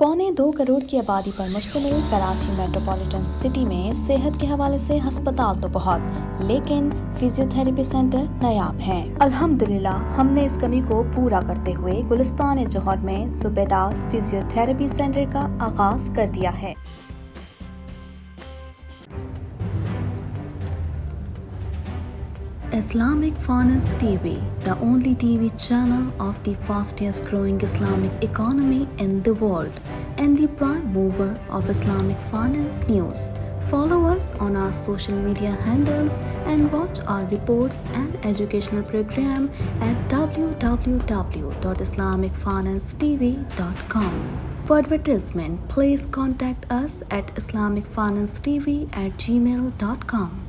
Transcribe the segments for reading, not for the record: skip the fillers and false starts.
2.25 करोड़ की आबादी पर मुश्तमिल कराची मेट्रोपॉलिटन सिटी में सेहत के हवाले से हस्पताल तो बहुत, लेकिन फिजियोथेरेपी सेंटर नायाब हैं। अल्हम्दुलिल्लाह हमने इस कमी को पूरा करते हुए गुलिस्तान जौहर में ज़ुबैदास फिजियोथेरेपी सेंटर का आगाज कर दिया है। Islamic Finance TV, the only TV channel of the fastest growing Islamic economy in the world and the prime mover of Islamic finance news. Follow us on our social media handles and watch our reports and educational program at www.islamicfinancetv.com. For advertisement, please contact us at islamicfinancetv@gmail.com.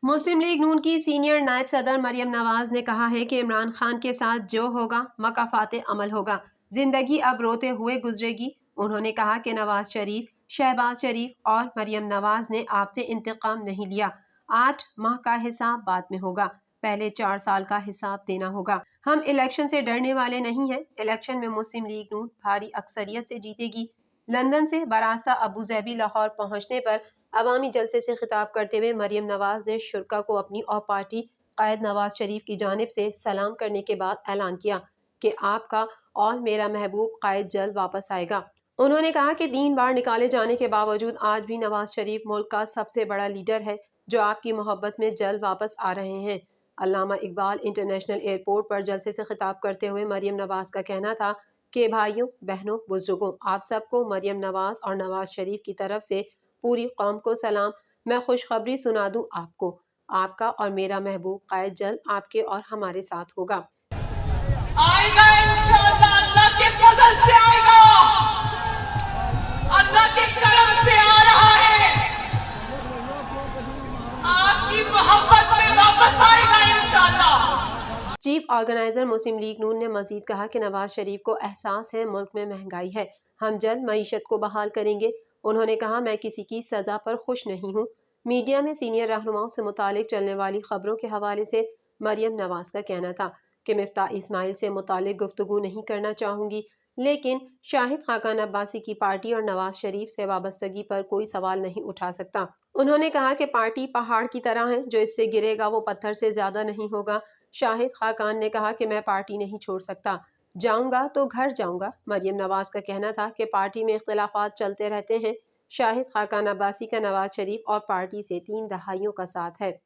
Muslim League Noon की senior नायब सदर मरियम नवाज ने कहा है कि इमरान खान के साथ जो होगा मकाफाते अमल होगा, जिंदगी अब रोते हुए गुजरेगी। उन्होंने कहा कि नवाज शरीफ, शहबाज शरीफ और मरियम नवाज ने आपसे इंतकाम नहीं लिया। 8 माह का हिसाब बाद में होगा, पहले 4 साल का हिसाब देना होगा। हम इलेक्शन से डरने वाले नहीं हैं। इलेक्शन में मुस्लिम लीग नून भारी अक्सरियत से जीतेगी। लंदन से बरास्ता अबू ज़ैबी लाहौर पहुंचने पर अवामी जलसे से खिताब करते हुए मरियम नवाज ने शुरा को अपनी और पार्टी कायद नवाज शरीफ की जानिब से सलाम करने के बाद ऐलान किया कि आपका और मेरा महबूब कायद जल्द वापस आएगा। उन्होंने कहा कि 3 बार निकाले जाने के बावजूद आज भी नवाज शरीफ मुल्क का सबसे बड़ा लीडर है जो आपकी मोहब्बत में जल्द वापस आ रहे हैं। अल्लामा इकबाल इंटरनेशनल एयरपोर्ट पर जलसे से खिताब करते हुए मरियम नवाज का कहना था कि भाइयों, बहनों, बुजुर्गों, आप सबको मरियम नवाज और नवाज शरीफ की तरफ से पूरी कौम को सलाम। मैं खुशखबरी सुना दूं आपको, आपका और मेरा महबूब कायद जल्द आपके और हमारे साथ होगा। आएगा इंशाअल्लाह, अल्लाह के फजल से आएगा, अल्लाह के करम से आ रहा है, आपकी मोहब्बत में वापस आएगा इंशाअल्लाह। चीफ ऑर्गेनाइजर मुस्लिम लीग नून ने मजीद कहा कि नवाज शरीफ को एहसास है मुल्क में महंगाई है, हम जल्द मईशत को बहाल करेंगे। उन्होंने कहा मैं किसी की सजा पर खुश नहीं हूँ। मीडिया में सीनियर रहनुमाओं से मुतालिक चलने वाली खबरों के हवाले से मरियम नवाज का कहना था कि मिफ्ताह इस्माइल से मुतालिक गुफ्तगू नहीं करना चाहूँगी, लेकिन शाहिद खाकान अब्बासी की पार्टी और नवाज शरीफ से वाबस्तगी पर कोई सवाल नहीं उठा सकता। उन्होंने कहा कि पार्टी पहाड़ की तरह है, जो इससे गिरेगा वो पत्थर से ज्यादा नहीं होगा। शाहिद खाकान ने कहा कि मैं पार्टी नहीं छोड़ सकता, जाऊंगा तो घर जाऊंगा। मरियम नवाज का कहना था कि पार्टी में इख्तिलाफात चलते रहते हैं। शाहिद खाकान अब्बासी का नवाज शरीफ और पार्टी से 3 दहाइयों का साथ है।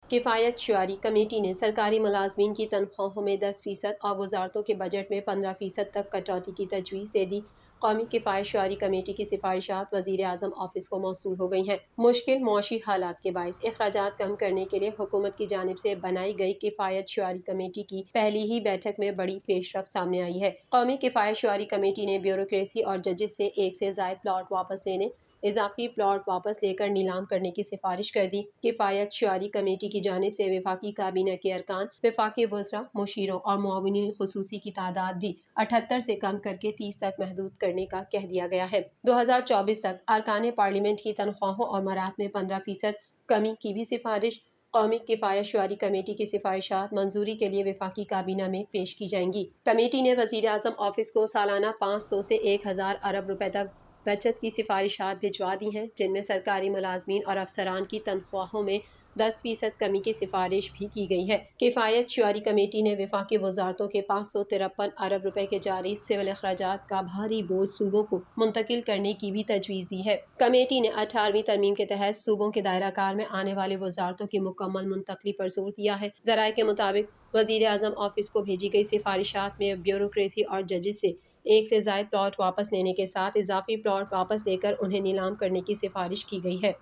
किफ़ायत शुआरी कमेटी ने सरकारी मुलाजमीन की तनख्वाहों में 10% और वजारतों के बजट में 15% तक कटौती की तजवीज़ दे दी। कौमी किफ़ायत शुआरी कमेटी की सिफारिशात वज़ीर आज़म ऑफिस को मौसूल हो गई हैं। मुश्किल मौशी हालात के बाइस अखराजात कम करने के लिए हुकूमत की जानिब से बनाई गई किफ़ायत शुआरी कमेटी की पहली ही बैठक में बड़ी पेशरफ सामने आई है। कौमी किफ़ायत शुआरी कमेटी ने ब्यूरोक्रेसी और जजेस से 1 से ज़ायद प्लॉट वापस लेने, इजाफी प्लॉट वापस लेकर नीलाम करने की सिफारिश कर दी। किफ़ायत शुआरी कमेटी की जानिब से वफाकी काबीना के अरकान, वफाकी वज़रा, मुशीरों और मुआविनीन खुसूसी की तादाद भी 78 से कम करके 30 तक महदूद करने का कह दिया गया है। 2024 तक अरकान पार्लियामेंट की तनख्वाहों और मरात में 15% कमी की भी सिफारिश कौमी किफ़ायत शुआरी कमेटी की सिफारिशात मंजूरी के लिए वफाकी काबीना में पेश की जाएंगी। कमेटी ने वज़ीर आज़म ऑफिस को सालाना 500 से 1000 अरब रुपए तक बचत की सिफारिशात भिजवा दी हैं, जिनमें सरकारी मुलाजमीन और अफसरान की तनख्वाहों में 10% कमी की सिफारिश भी की गई है। किफ़ायत शुआरी कमेटी ने वफाकी वजारतों के 553 अरब रुपए के जारी सिविल अखराजात का भारी बोझ सूबों को मुंतकिल करने की भी तजवीज़ दी है। कमेटी ने 18वीं तरमीम के तहत सूबों के दायरा कार में आने वाले वजारतों की मुकम्मल मुंतकली पर जोर दिया है। ज़राए के मुताबिक वज़ीर आज़म ऑफिस को भेजी गई सिफारिशात में ब्यूरोक्रेसी और जजेस से 1 से ज़ायद प्लॉट वापस लेने के साथ इजाफी प्लॉट वापस लेकर उन्हें नीलाम करने की सिफारिश की गई है।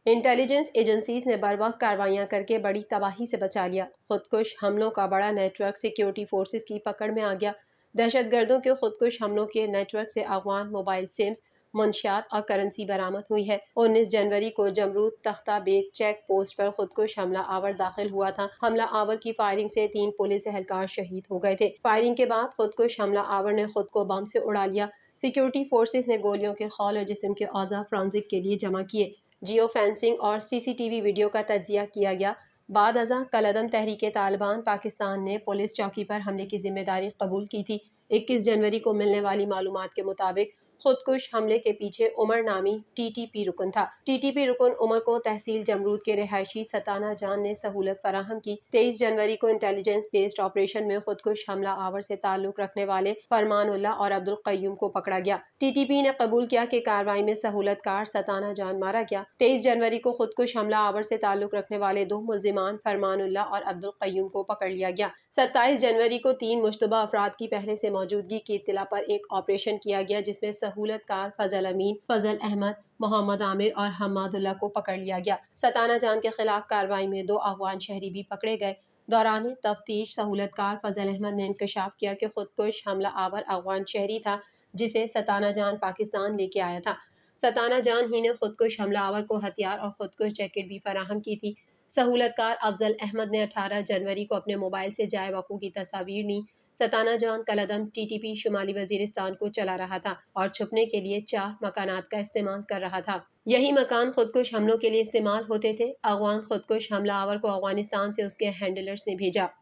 इंटेलिजेंस एजेंसीज ने बर वक्त कार्रवाइयां करके बड़ी तबाही से बचा लिया। खुदकुश हमलों का बड़ा नेटवर्क सिक्योरिटी फोर्सेस की पकड़ में आ गया। दहशतगर्दों के खुदकुश हमलों के नेटवर्क से अफगान मोबाइल सिम्स, मुंशियात और करेंसी बरामद हुई है। 19 जनवरी को जमरूद तख्ता बेग चेक पोस्ट पर खुदकुश हमला आवर दाखिल हुआ था। हमला आवर की फायरिंग से 3 पुलिस एहलकार शहीद हो गए थे। फायरिंग के बाद खुदकुश हमला आवर ने खुद को बम से उड़ा लिया। सिक्योरिटी फोर्सेस ने गोलियों के खौल और जिस्म के औज़ा फ्रांसिक के लिए जमा किए। जियो फेंसिंग और सीसीटीवी वीडियो का तज्जिया किया गया। बाद अज़ां कलअदम तहरीक तालिबान पाकिस्तान ने पुलिस चौकी पर हमले की जिम्मेदारी कबूल की थी। 21 जनवरी को मिलने वाली मालूमात के मुताबिक खुदकुश हमले के पीछे उमर नामी टीटीपी रुकन था। टीटीपी रुकन उमर को तहसील जमरूद के रिहायशी सताना जान ने सहूलत फराहम की। 23 जनवरी को इंटेलिजेंस बेस्ड ऑपरेशन में खुदकुश हमला आवर से ताल्लुक रखने वाले फरमानुल्लाह और अब्दुल कय्यूम को पकड़ा गया। टीटीपी ने कबूल किया कि कार्रवाई में सहूलतकार सताना जान मारा गया। 23 जनवरी को खुदकुश हमला आवर से ताल्लुक रखने वाले 2 मुल्जिमान फरमानुल्लाह और अब्दुल कय्यूम को पकड़ लिया गया। 27 जनवरी को 3 मुश्तबा अफराद की पहले से मौजूदगी की इत्तला पर एक ऑपरेशन किया गया, जिसमें सहूलतकार फजल अमीन, फजल अहमद, मोहम्मद आमिर और हम्मादुल्लाह को पकड़ लिया गया। सताना जान के खिलाफ कार्रवाई में 2 अफगान शहरी भी पकड़े गए। दौरान तफ्तीश सहूलतकार फजल अहमद ने इंकशाफ किया कि खुदकुश हमला आवर अफगान शहरी था, जिसे सताना जान पाकिस्तान लेके आया था। सताना जान ही ने खुदकुश हमला आवर को हथियार और खुदकुश जैकेट भी फराहम की थी। सहूलतकार अफजल अहमद ने 18 जनवरी को अपने मोबाइल से जाए वक़ू की तस्वीर ली। सताना जान कलअदम टीटीपी शुमाली वजीरिस्तान को चला रहा था और छुपने के लिए 4 मकानात का इस्तेमाल कर रहा था। यही मकान खुदकुश हमलों के लिए इस्तेमाल होते थे। अफगान खुदकुश हमला आवर को अफगानिस्तान से उसके हैंडलर्स ने भेजा।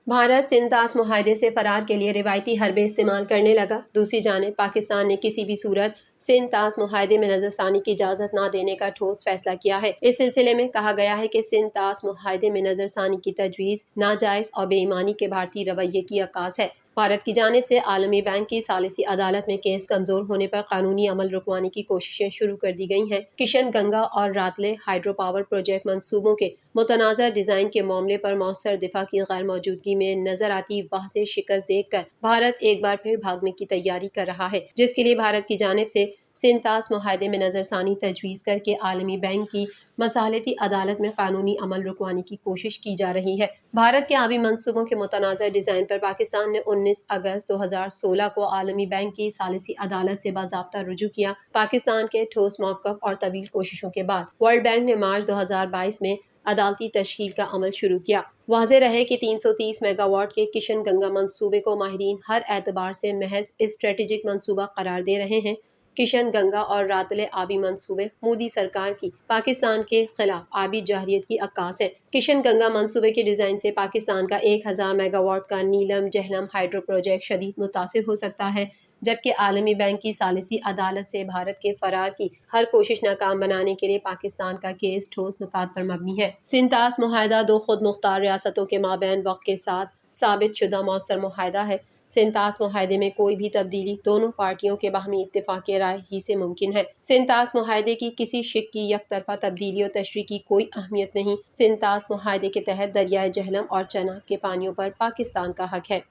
भारत सिंध तास मुआहदे से फरार के लिए रिवायती हरबे इस्तेमाल करने लगा। दूसरी जानिब पाकिस्तान ने किसी भी सूरत सिंध तास मुआहदे में नजरसानी की इजाज़त न देने का ठोस फैसला किया है। इस सिलसिले में कहा गया है कि सिंध तास मुआहदे में नजरसानी की तजवीज़ नाजायज़ और बेईमानी के भारतीय रवैये की अक्कास है। भारत की जानिब से आलमी बैंक की सालिसी अदालत में केस कमज़ोर होने पर कानूनी अमल रुकवाने की कोशिशें शुरू कर दी गई हैं। किशन गंगा और रातले हाइड्रो पावर प्रोजेक्ट मंसूबों के मुतनाज़र डिज़ाइन के मामले पर मौसर दिफा की गैर मौजूदगी में नजर आती वाज़ेह शिकस्त देखकर भारत एक बार फिर भागने की तैयारी कर रहा है, जिसके लिए भारत की जानिब से सिंध तास मुआहदे में नजरसानी तजवीज़ करके आलमी बैंक की मसालती अदालत में कानूनी अमल रुकवाने की कोशिश की जा रही है। भारत के आबी मंसूबों के मुतनाज़र डिज़ाइन पर पाकिस्तान ने 19 अगस्त 2016 को आलमी बैंक की सालिसी अदालत से बाज़ाब्ता रुजू किया। पाकिस्तान के ठोस मौक़िफ़ और तवील कोशिशों के बाद वर्ल्ड बैंक ने मार्च 2022 में अदालती तश्कील का अमल शुरू किया। वाज़ेह रहे कि 330 मेगावाट के किशन गंगा मंसूबे को माहिरीन हर एतबार से महज स्ट्रेटेजिक मंसूबा करार दे रहे हैं। किशन गंगा और रातले आबी मंसूबे मोदी सरकार की पाकिस्तान के खिलाफ आबी जाहिरियत की अक्कास है। किशन गंगा मंसूबे के डिज़ाइन से पाकिस्तान का 1000 मेगावाट का नीलम जहलम हाइड्रो प्रोजेक्ट शदीद मुतासिर हो सकता है, जबकि आलमी बैंक की सालिसी अदालत से भारत के फरार की हर कोशिश नाकाम बनाने के लिए पाकिस्तान का केस ठोस नुकात पर मबनी है। सिंध तास मुआहदा 2 खुद मुख्तार रियासतों के माबैन वक्त के साथ साबित शुदा मौसर मुआहदा है। सिंध तास मुआहदे में कोई भी तब्दीली दोनों पार्टियों के बाहमी इत्तेफाक राय ही से मुमकिन है। सिंध तास मुआहदे की किसी शिक की यकतरफा तब्दीली और तशरीह की कोई अहमियत नहीं। सिंध तास मुआहदे के तहत दरियाए जहलम और चनाब के पानियों पर पाकिस्तान का हक है।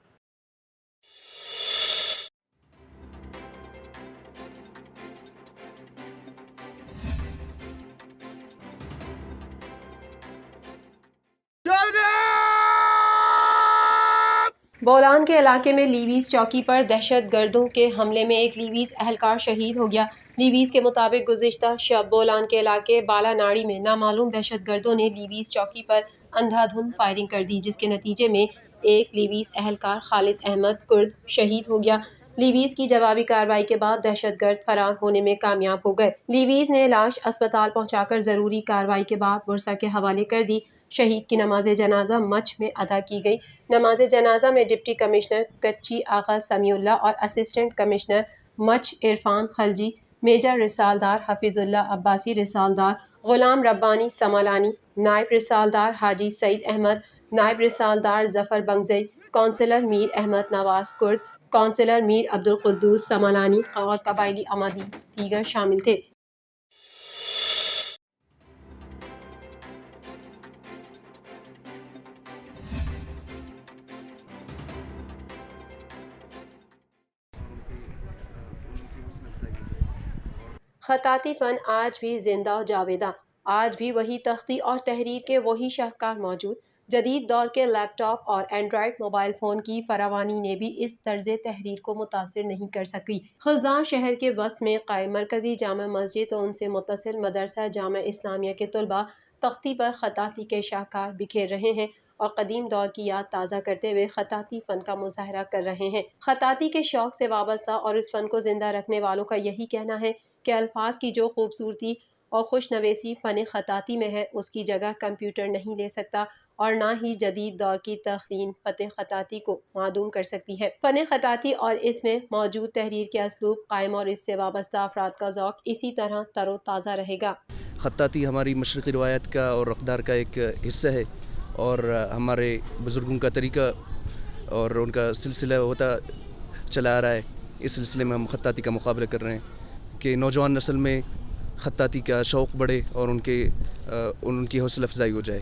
बोलान के इलाके में लीवीज चौकी पर दहशत गर्दों के हमले में एक लीवीज एहलकार शहीद हो गया। लीवीज के मुताबिक गुज़िश्ता शब बोलान के इलाके बालानाड़ी में नामालूम दहशत गर्दों ने लीवीज चौकी पर अंधाधुंध फायरिंग कर दी, जिसके नतीजे में एक लीवीज एहलकार खालिद अहमद कुर्द शहीद हो गया। लीवीज की जवाबी कार्रवाई के बाद दहशतगर्द फरार होने में कामयाब हो गए। लीवीज ने लाश अस्पताल पहुंचाकर जरूरी कार्रवाई के बाद बुरसा के हवाले कर दी। शहीद की नमाज जनाजा मच में अदा की गई। नमाज जनाजा में डिप्टी कमिश्नर कच्ची आगा समीउल्लाह और असिस्टेंट कमिश्नर मच इरफान खलजी, मेजर रिसालदार हफीजुल्ला अब्बासी रिसालदार, गुलाम रब्बानी समालानी, नायब रिसालदार हाजी सईद अहमद, नायब रिसालदार जफर बंगजई, काउंसलर मीर अहमद नवाज कुर्द, काउंसलर मीर अब्दुल कुद्दूस समालानी और कबायली अमादी दीगर शामिल थे। خطاطی فن آج بھی زندہ و جاویدہ، آج بھی وہی تختی اور تحریر کے وہی شاہکار موجود۔ جدید دور کے لیپ ٹاپ اور اینڈرائیڈ موبائل فون کی فراوانی نے بھی اس طرز تحریر کو متاثر نہیں کر سکی۔ خزدان شہر کے وسط میں قائم مرکزی جامع مسجد اور ان سے متصل مدرسہ جامعہ اسلامیہ کے طلباء تختی پر خطاطی کے شاہکار بکھیر رہے ہیں اور قدیم دور کی یاد تازہ کرتے ہوئے خطاطی فن کا مظاہرہ کر رہے ہیں۔ خطاطی کے شوق سے وابستہ اور اس فن کو زندہ رکھنے والوں کا یہی کہنا ہے کہ الفاظ کی جو خوبصورتی اور خوش نویسی فن خطاطی میں ہے، اس کی جگہ کمپیوٹر نہیں لے سکتا اور نہ ہی جدید دور کی تخلین فتح خطاطی کو معدوم کر سکتی ہے۔ فن خطاطی اور اس میں موجود تحریر کے اسلوب قائم اور اس سے وابستہ افراد کا ذوق اسی طرح تر و تازہ رہے گا۔ خطاطی ہماری مشرقی روایت کا اور اقدار کا ایک حصہ ہے اور ہمارے بزرگوں کا طریقہ اور ان کا سلسلہ ہوتا چلا آ رہا ہے۔ اس سلسلے میں ہم خطاطی کا مقابلہ کر رہے ہیں کہ نوجوان نسل میں خطاطی کا شوق بڑھے اور ان کی حوصلہ افزائی ہو جائے۔